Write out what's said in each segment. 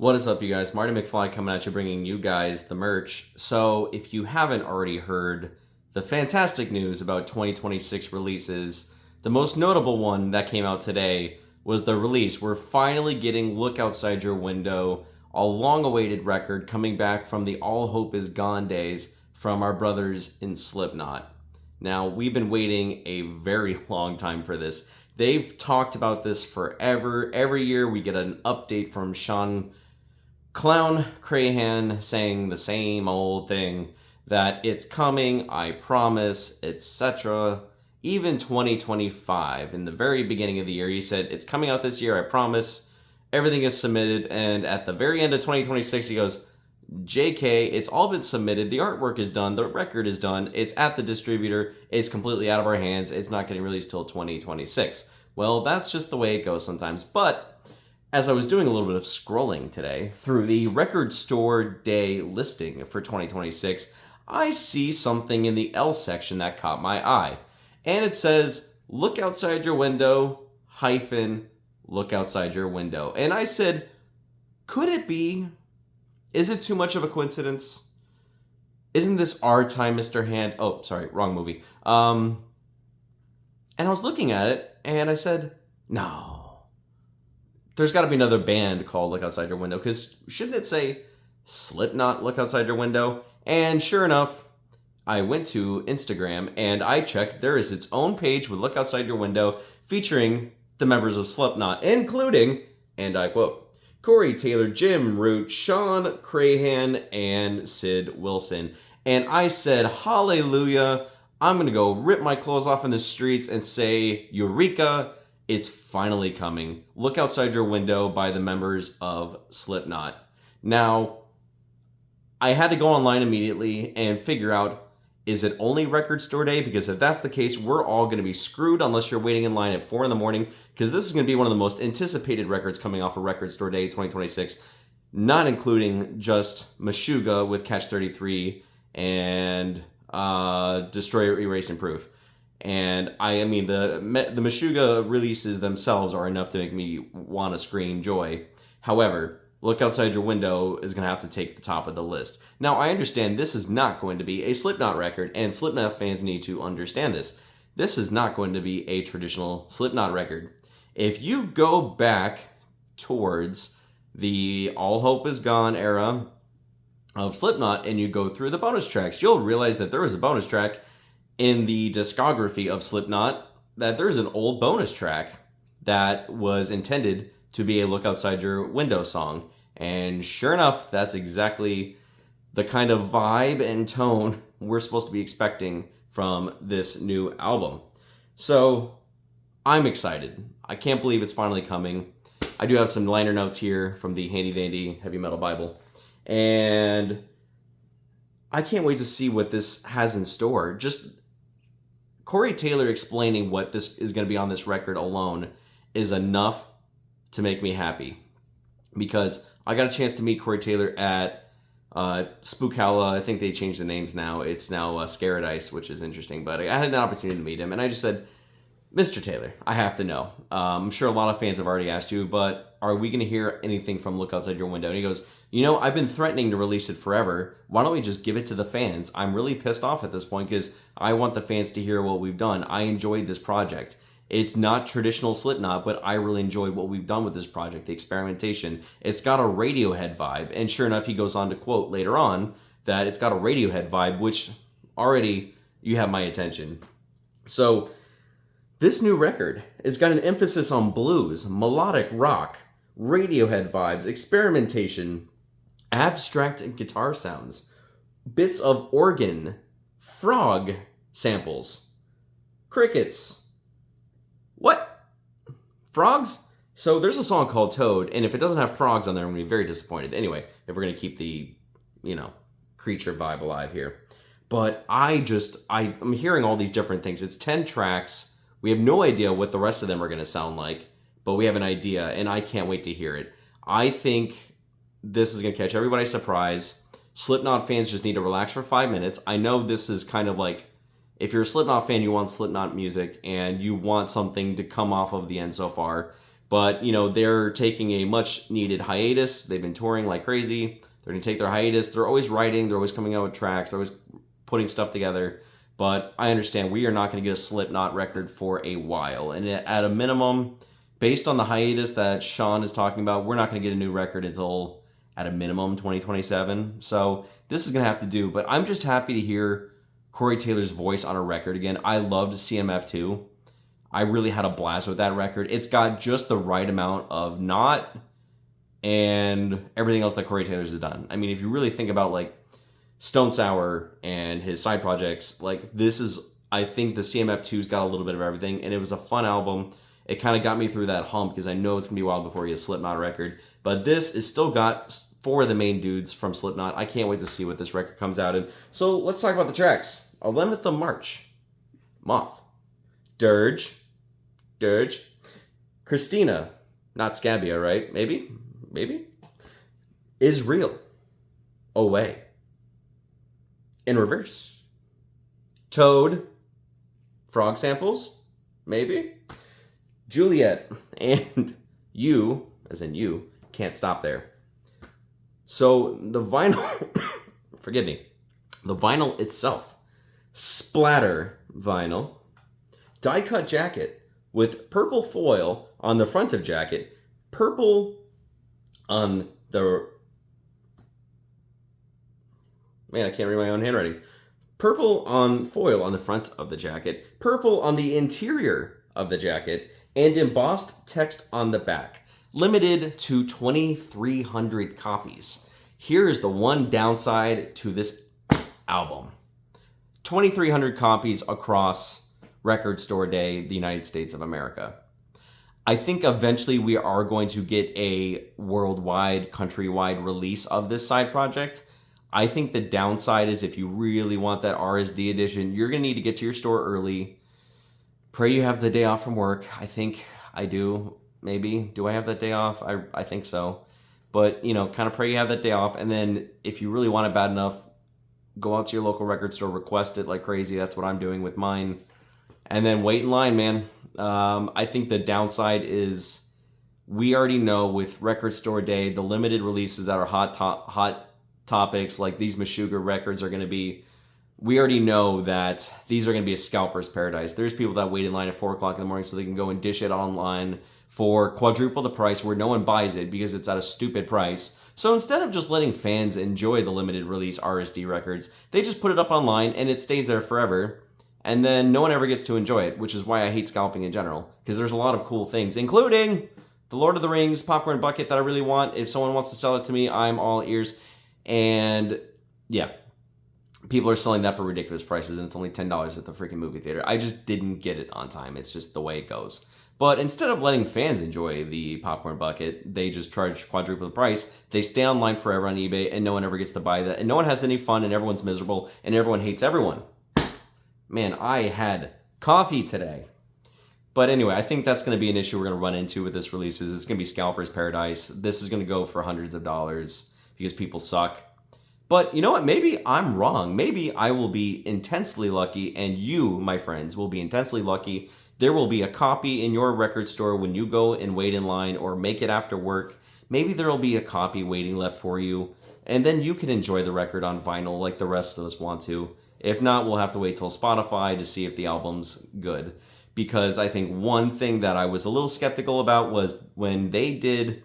What is up, you guys? Marty McFly coming at you, bringing you guys the merch. So, if you haven't already heard the fantastic news about 2026 releases, the most notable one that came out today was the release. We're finally getting Look Outside Your Window, a long-awaited record coming back from the All Hope Is Gone days from our brothers in Slipknot. Now, we've been waiting a very long time for this. They've talked about this forever. Every year we get an update from Sean Clown Crahan saying the same old thing, that it's coming, I promise, etc. Even 2025, in the very beginning of the year, he said, it's coming out this year, I promise, everything is submitted, and at the very end of 2026, he goes, JK, it's all been submitted, the artwork is done, the record is done, it's at the distributor, it's completely out of our hands, it's not getting released till 2026. Well, that's just the way it goes sometimes, but as I was doing a little bit of scrolling today through the record store day listing for 2026, I see something in the L section that caught my eye. And it says, look outside your window, look outside your window. And I said, could it be? Is it too much of a coincidence? Isn't this our time, Mr. Hand? Oh, sorry, wrong movie. And I was looking at it, and I said, no. There's got to be another band called Look Outside Your Window, because shouldn't it say Slipknot Look Outside Your Window? And sure enough, I went to Instagram and I checked. There is its own page with Look Outside Your Window featuring the members of Slipknot, including, and I quote, Corey Taylor, Jim Root, Sean Crahan, and Sid Wilson. And I said, hallelujah, I'm going to go rip my clothes off in the streets and say, Eureka, it's finally coming. Look Outside Your Window by the members of Slipknot. Now, I had to go online immediately and figure out, is it only record store day? Because if that's the case, we're all going to be screwed unless you're waiting in line at 4 in the morning, because this is going to be one of the most anticipated records coming off of Record Store Day 2026, not including just Meshuggah with Catch 33 and Destroy, Erase, and Proof. And I mean, the Meshuggah releases themselves are enough to make me want to scream joy. However, Look Outside Your Window is going to have to take the top of the list. Now, I understand this is not going to be a Slipknot record, and Slipknot fans need to understand this. This is not going to be a traditional Slipknot record. If you go back towards the All Hope Is Gone era of Slipknot and you go through the bonus tracks, you'll realize that there was a bonus track in the discography of Slipknot, that there's an old bonus track that was intended to be a Look Outside Your Window song. And sure enough, that's exactly the kind of vibe and tone we're supposed to be expecting from this new album. So I'm excited. I can't believe it's finally coming. I do have some liner notes here from the Handy Dandy Heavy Metal Bible. And I can't wait to see what this has in store. Just Corey Taylor explaining what this is going to be on this record alone is enough to make me happy, because I got a chance to meet Corey Taylor at Spookalla. I think they changed the names now. It's now Scaradise, which is interesting, but I had an opportunity to meet him, and I just said, Mr. Taylor, I have to know. I'm sure a lot of fans have already asked you, but are we going to hear anything from Look Outside Your Window? And he goes, I've been threatening to release it forever. Why don't we just give it to the fans? I'm really pissed off at this point because I want the fans to hear what we've done. I enjoyed this project. It's not traditional Slipknot, but I really enjoyed what we've done with this project, the experimentation. It's got a Radiohead vibe. And sure enough, he goes on to quote later on that it's got a Radiohead vibe, which already you have my attention. So this new record has got an emphasis on blues, melodic rock, Radiohead vibes, experimentation, abstract guitar sounds, bits of organ, frog samples, crickets. What? Frogs? So there's a song called Toad, and if it doesn't have frogs on there, I'm going to be very disappointed. Anyway, if we're going to keep the, creature vibe alive here. But I'm hearing all these different things. It's 10 tracks. We have no idea what the rest of them are going to sound like, but we have an idea, and I can't wait to hear it. I think this is going to catch everybody by surprise. Slipknot fans just need to relax for 5 minutes. I know this is kind of like, if you're a Slipknot fan, you want Slipknot music, and you want something to come off of the end so far. But, they're taking a much needed hiatus. They've been touring like crazy. They're going to take their hiatus. They're always writing. They're always coming out with tracks. They're always putting stuff together. But I understand we are not going to get a Slipknot record for a while. And at a minimum, based on the hiatus that Sean is talking about, we're not going to get a new record until, at a minimum, 2027. So this is going to have to do. But I'm just happy to hear Corey Taylor's voice on a record again. I loved CMF2. I really had a blast with that record. It's got just the right amount of not and everything else that Corey Taylor's has done. I mean, if you really think about like Stone Sour and his side projects, like this is, I think the CMF2's got a little bit of everything, and it was a fun album. It kind of got me through that hump because I know it's going to be a while before he has a Slipknot record. But this is still got 4 of the main dudes from Slipknot. I can't wait to see what this record comes out in. So let's talk about the tracks. 11th of March, Moth, Dirge, Christina, not Scabia, right? Maybe? Is Real, Away, In Reverse, Toad, Frog Samples, maybe? Juliet, and You, as in You, Can't Stop There. So the vinyl, forgive me, the vinyl itself, splatter vinyl, die-cut jacket with purple foil on the front of jacket, purple on the, man, I can't read my own handwriting, purple on foil on the front of the jacket, purple on the interior of the jacket, and embossed text on the back. Limited to 2,300 copies. Here is the one downside to this album. 2,300 copies across Record Store Day, the United States of America. I think eventually we are going to get a worldwide, countrywide release of this side project. I think the downside is if you really want that RSD edition, you're going to need to get to your store early. Pray you have the day off from work. I think I do. Maybe. Do I have that day off? I think so. But, kind of pray you have that day off. And then if you really want it bad enough, go out to your local record store, request it like crazy. That's what I'm doing with mine. And then wait in line, man. I think the downside is we already know with Record Store Day, the limited releases that are hot topics like these Meshuggah records are going to be, we already know that these are going to be a scalper's paradise. There's people that wait in line at 4 o'clock in the morning so they can go and dish it online for quadruple the price where no one buys it because it's at a stupid price. So instead of just letting fans enjoy the limited release RSD records, they just put it up online and it stays there forever. And then no one ever gets to enjoy it, which is why I hate scalping in general. Because there's a lot of cool things, including the Lord of the Rings popcorn bucket that I really want. If someone wants to sell it to me, I'm all ears. And yeah, people are selling that for ridiculous prices, and it's only $10 at the freaking movie theater. I just didn't get it on time. It's just the way it goes. But instead of letting fans enjoy the popcorn bucket, they just charge quadruple the price. They stay online forever on eBay, and no one ever gets to buy that. And no one has any fun, and everyone's miserable, and everyone hates everyone. Man, I had coffee today. But anyway, I think that's going to be an issue we're going to run into with this release. It's going to be scalper's paradise. This is going to go for hundreds of dollars because people suck. But you know what? Maybe I'm wrong. Maybe I will be intensely lucky, and you, my friends, will be intensely lucky. There will be a copy in your record store when you go and wait in line or make it after work. Maybe there will be a copy waiting left for you, and then you can enjoy the record on vinyl like the rest of us want to. If not, we'll have to wait till Spotify to see if the album's good. Because I think one thing that I was a little skeptical about was when they did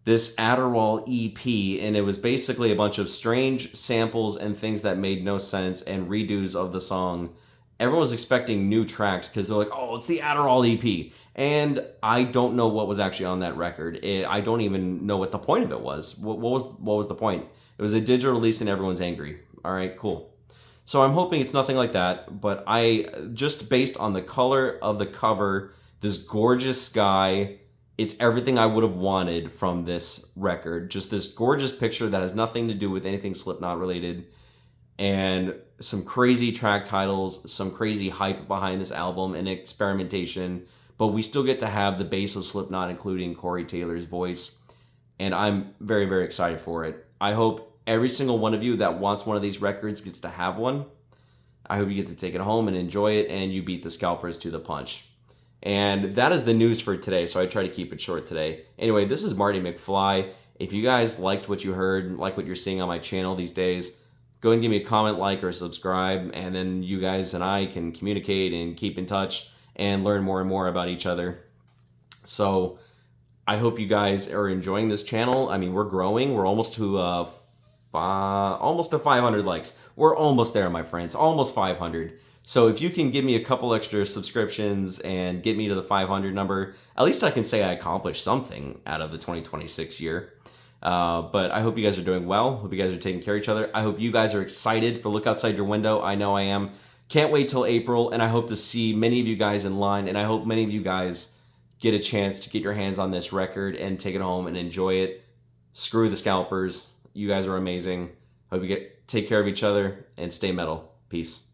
this Adderall EP, and it was basically a bunch of strange samples and things that made no sense and redos of the song. Everyone was expecting new tracks because they're like, oh, it's the Adderall EP. And I don't know what was actually on that record. I don't even know what the point of it was. What was the point? It was a digital release and everyone's angry. All right, cool. So I'm hoping it's nothing like that, but just based on the color of the cover, this gorgeous sky, it's everything I would have wanted from this record. Just this gorgeous picture that has nothing to do with anything Slipknot related, and some crazy track titles, some crazy hype behind this album and experimentation, but we still get to have the base of Slipknot, including Corey Taylor's voice, and I'm very, very excited for it. I hope every single one of you that wants one of these records gets to have one. I hope you get to take it home and enjoy it, and you beat the scalpers to the punch. And that is the news for today, so I try to keep it short today. Anyway, this is Marty McFly. If you guys liked what you heard, like what you're seeing on my channel these days, go and give me a comment, like, or subscribe, and then you guys and I can communicate and keep in touch and learn more and more about each other. So I hope you guys are enjoying this channel. I mean, we're growing. We're almost to almost to 500 likes. We're almost there, my friends. Almost 500. So if you can give me a couple extra subscriptions and get me to the 500 number, at least I can say I accomplished something out of the 2026 year. But I hope you guys are doing well. Hope you guys are taking care of each other. I hope you guys are excited for Look Outside Your Window. I know I am. Can't wait till April, and I hope to see many of you guys in line, and I hope many of you guys get a chance to get your hands on this record and take it home and enjoy it. Screw the scalpers. You guys are amazing. Hope you take care of each other and stay metal. Peace.